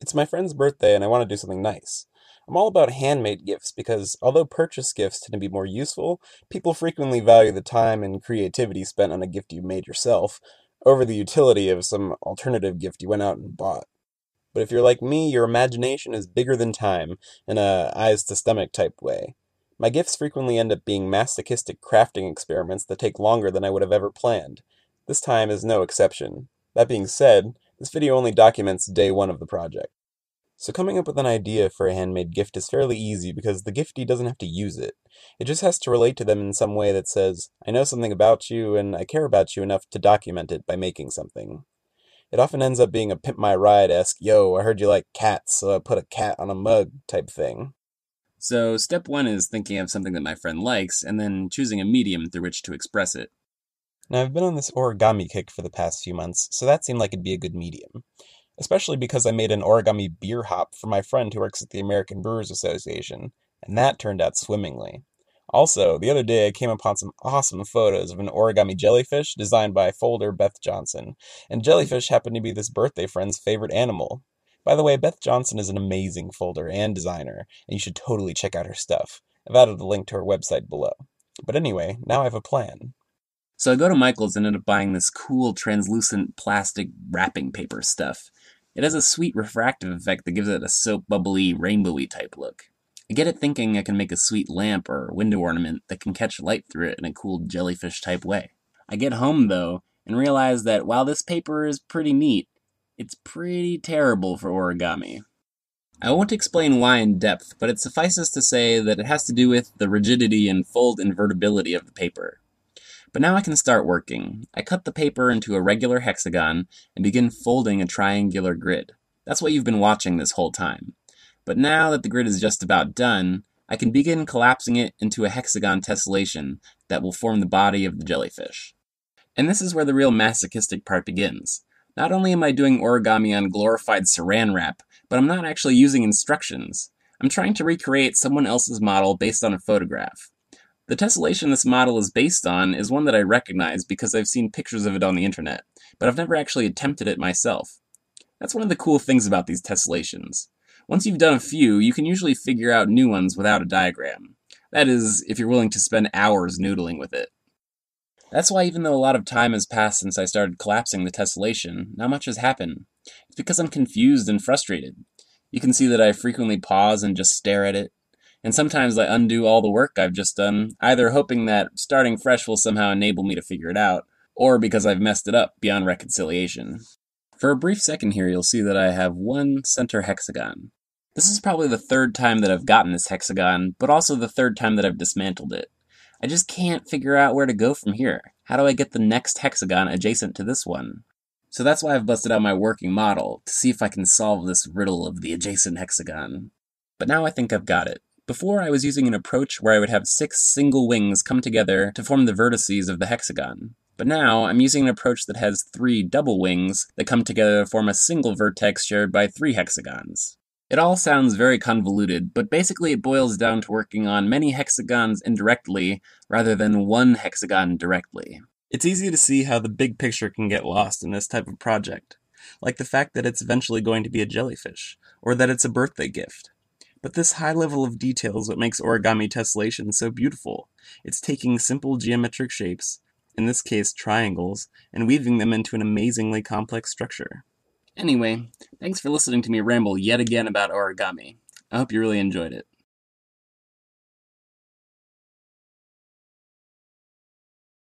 It's my friend's birthday and I want to do something nice. I'm all about handmade gifts because, although purchase gifts tend to be more useful, people frequently value the time and creativity spent on a gift you made yourself over the utility of some alternative gift you went out and bought. But if you're like me, your imagination is bigger than time in a eyes to stomach type way. My gifts frequently end up being masochistic crafting experiments that take longer than I would have ever planned. This time is no exception. That being said, this video only documents day one of the project. So coming up with an idea for a handmade gift is fairly easy because the giftee doesn't have to use it. It just has to relate to them in some way that says, I know something about you and I care about you enough to document it by making something. It often ends up being a Pimp My Ride-esque, yo, I heard you like cats, so I put a cat on a mug type thing. So step one is thinking of something that my friend likes, and then choosing a medium through which to express it. Now I've been on this origami kick for the past few months, so that seemed like it'd be a good medium. Especially because I made an origami beer hop for my friend who works at the American Brewers Association, and that turned out swimmingly. Also, the other day I came upon some awesome photos of an origami jellyfish designed by folder Beth Johnson, and jellyfish happened to be this birthday friend's favorite animal. By the way, Beth Johnson is an amazing folder and designer, and you should totally check out her stuff. I've added a link to her website below. But anyway, now I have a plan. So I go to Michael's and end up buying this cool translucent plastic wrapping paper stuff. It has a sweet refractive effect that gives it a soap bubbly, rainbowy type look. I get it thinking I can make a sweet lamp or window ornament that can catch light through it in a cool jellyfish type way. I get home though and realize that while this paper is pretty neat, it's pretty terrible for origami. I won't explain why in depth, but it suffices to say that it has to do with the rigidity and fold invertibility of the paper. But now I can start working. I cut the paper into a regular hexagon and begin folding a triangular grid. That's what you've been watching this whole time. But now that the grid is just about done, I can begin collapsing it into a hexagon tessellation that will form the body of the jellyfish. And this is where the real masochistic part begins. Not only am I doing origami on glorified saran wrap, but I'm not actually using instructions. I'm trying to recreate someone else's model based on a photograph. The tessellation this model is based on is one that I recognize because I've seen pictures of it on the internet, but I've never actually attempted it myself. That's one of the cool things about these tessellations. Once you've done a few, you can usually figure out new ones without a diagram. That is, if you're willing to spend hours noodling with it. That's why even though a lot of time has passed since I started collapsing the tessellation, not much has happened. It's because I'm confused and frustrated. You can see that I frequently pause and just stare at it. And sometimes I undo all the work I've just done, either hoping that starting fresh will somehow enable me to figure it out, or because I've messed it up beyond reconciliation. For a brief second here, you'll see that I have one center hexagon. This is probably the third time that I've gotten this hexagon, but also the third time that I've dismantled it. I just can't figure out where to go from here. How do I get the next hexagon adjacent to this one? So that's why I've busted out my working model, to see if I can solve this riddle of the adjacent hexagon. But now I think I've got it. Before, I was using an approach where I would have 6 single wings come together to form the vertices of the hexagon. But now, I'm using an approach that has 3 double wings that come together to form a single vertex shared by 3 hexagons. It all sounds very convoluted, but basically it boils down to working on many hexagons indirectly rather than one hexagon directly. It's easy to see how the big picture can get lost in this type of project, like the fact that it's eventually going to be a jellyfish, or that it's a birthday gift. But this high level of detail is what makes origami tessellation so beautiful. It's taking simple geometric shapes, in this case triangles, and weaving them into an amazingly complex structure. Anyway, thanks for listening to me ramble yet again about origami. I hope you really enjoyed it.